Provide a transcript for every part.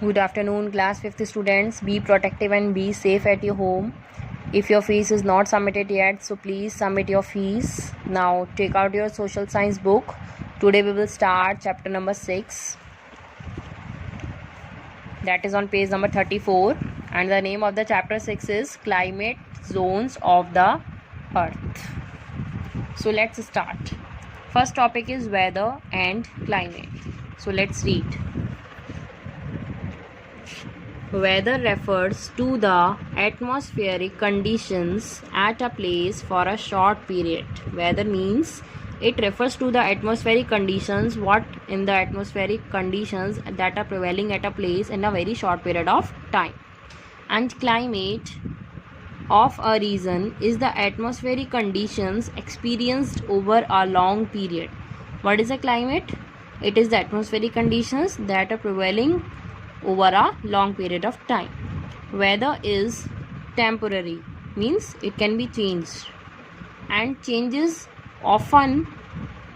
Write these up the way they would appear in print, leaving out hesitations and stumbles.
Good afternoon, class 5th students. Be protective and be safe at your home. If your fees is not submitted yet, so please submit your fees. Now take out your social science book. Today we will start chapter number 6. That is on page number 34. And the name of the chapter 6 is Climate Zones of the Earth. So let's start. First topic is weather and climate. So let's read. Weather refers to the atmospheric conditions at a place for a short period. Weather means it refers to the atmospheric conditions, what in the atmospheric conditions that are prevailing at a place in a very short period of time. And climate of a region is the atmospheric conditions experienced over a long period. What is a climate? It is the atmospheric conditions that are prevailing over a long period of time. Weather is temporary, means it can be changed and changes often,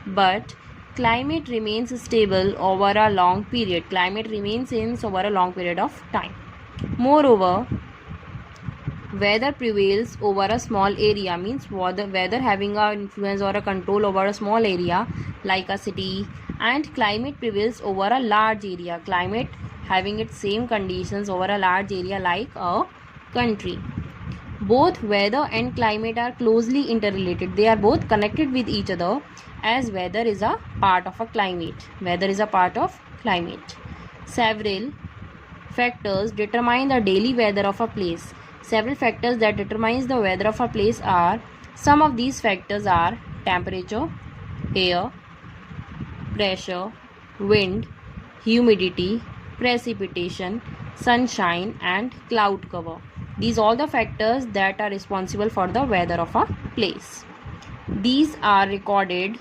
but climate remains stable over a long period. Climate remains in over a long period of time. Moreover, weather prevails over a small area, means weather having an influence or a control over a small area like a city, and climate prevails over a large area. Climate having its same conditions over a large area like a country. Both weather and climate are closely interrelated. They are both connected with each other, as weather is a part of a climate. Weather is a part of climate. Several factors determine the daily weather of a place. Several factors that determines the weather of a place are, some of these factors are temperature, air, pressure, wind, humidity, precipitation, sunshine and cloud cover. These are all the factors that are responsible for the weather of a place. These are recorded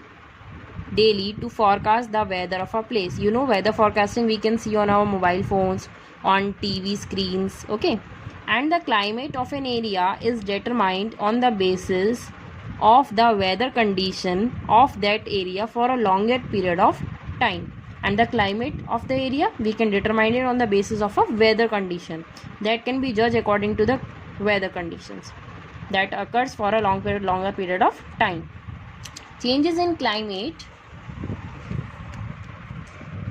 daily to forecast the weather of a place. You know, weather forecasting we can see on our mobile phones, on TV screens, okay? And the climate of an area is determined on the basis of the weather condition of that area for a longer period of time. And the climate of the area we can determine it on the basis of a weather condition that can be judged according to the weather conditions that occurs for a longer period of time. Changes in climate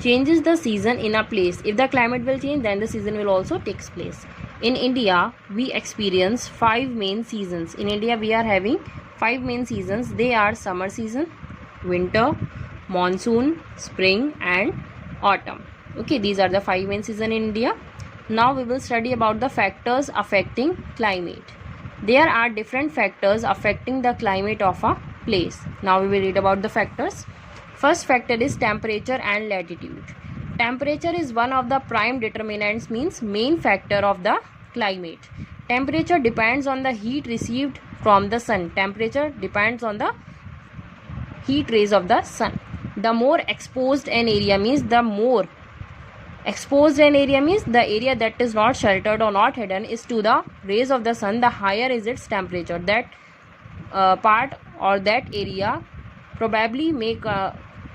changes the season in a place. If the climate will change, then the season will also take place. In India, we experience 5 main seasons. In India, we are having 5 main seasons. They are summer season, winter, monsoon, spring and autumn. Okay, these are the 5 main seasons in India. Now we will study about the factors affecting climate. There are different factors affecting the climate of a place. Now we will read about the factors. First factor is temperature and latitude. Temperature is one of the prime determinants, means main factor of the climate. Temperature depends on the heat received from the sun. Temperature depends on the heat rays of the sun. The more exposed an area means, the more exposed an area means the area that is not sheltered or not hidden is to the rays of the sun, the higher is its temperature. That part or that area probably make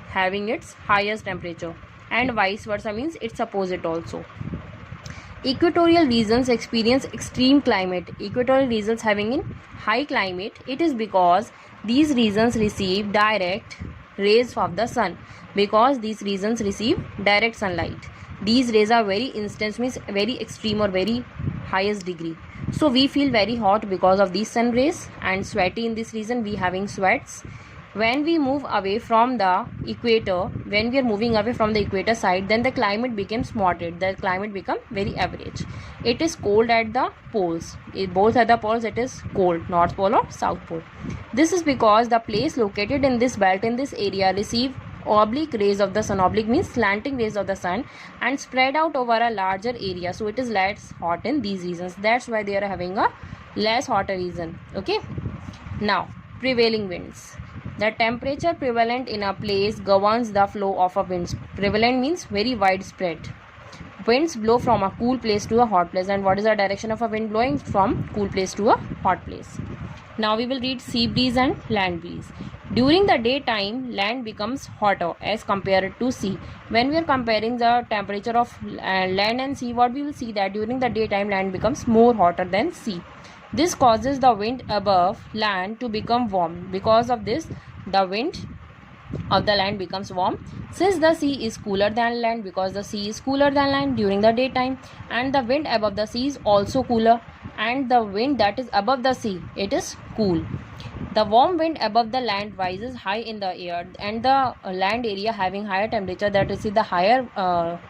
having its highest temperature, and vice versa means its opposite also. Equatorial regions experience extreme climate. Equatorial regions having in high climate, it is because these regions receive direct rays of the sun. Because these regions receive direct sunlight, these rays are very instant, means very extreme or very highest degree. So we feel very hot because of these sun rays, and sweaty in this region, we having sweats. When we move away from the equator, when we are moving away from the equator side, then the climate becomes moderate. The climate becomes very average. It is cold at the poles. Both at the poles it is cold, North Pole or South Pole. This is because the place located in this belt, in this area, receive oblique rays of the sun. Oblique means slanting rays of the sun, and spread out over a larger area. So it is less hot in these regions. That's why they are having a less hotter region. Okay. Now, prevailing winds. The temperature prevalent in a place governs the flow of a wind. Prevalent means very widespread. Winds blow from a cool place to a hot place. And what is the direction of a wind blowing? From cool place to a hot place. Now we will read sea breeze and land breeze. During the daytime, land becomes hotter as compared to sea. When we are comparing the temperature of land and sea, what we will see that during the daytime, land becomes more hotter than sea. This causes the wind above land to become warm. Because of this, the wind of the land becomes warm. Since the sea is cooler than land, because the sea is cooler than land during the daytime, and the wind above the sea is also cooler, and the wind that is above the sea, it is cool. The warm wind above the land rises high in the air, and the land area having higher temperature, that is the higher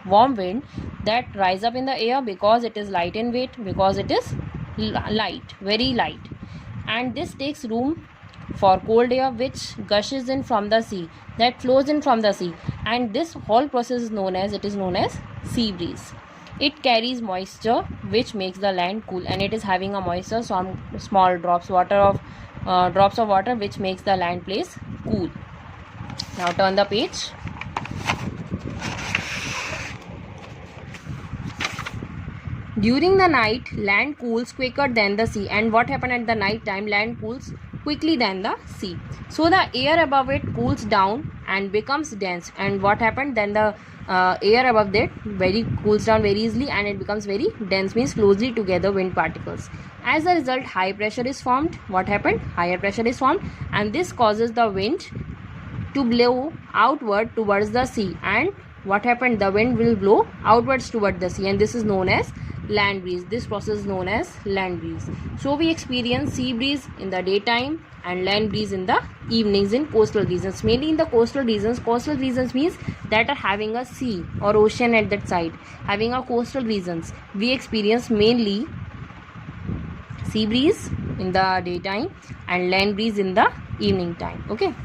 warm wind that rise up in the air, because it is light in weight, because it is light, very light, and this takes room for cold air which gushes in from the sea, that flows in from the sea, and this whole process is known as sea breeze. It carries moisture which makes the land cool, and it is having a moisture, some small drops of water which makes the land place cool. Now turn the page. During the night, land cools quicker than the sea, and what happened at the night time, land cools quickly than the sea. So the air above it cools down and becomes dense, and what happened then, the air above that cools down very easily, and it becomes very dense, means closely together wind particles. As a result, high pressure is formed. What happened? Higher pressure is formed, and this causes the wind to blow outward towards the sea, and what happened, the wind will blow outwards toward the sea, and this is known as land breeze. This process is known as land breeze. So we experience sea breeze in the daytime and land breeze in the evenings in coastal regions. Mainly in the coastal regions. Coastal regions means that are having a sea or ocean at that side, having a coastal regions. We experience mainly sea breeze in the daytime and land breeze in the evening time. Okay.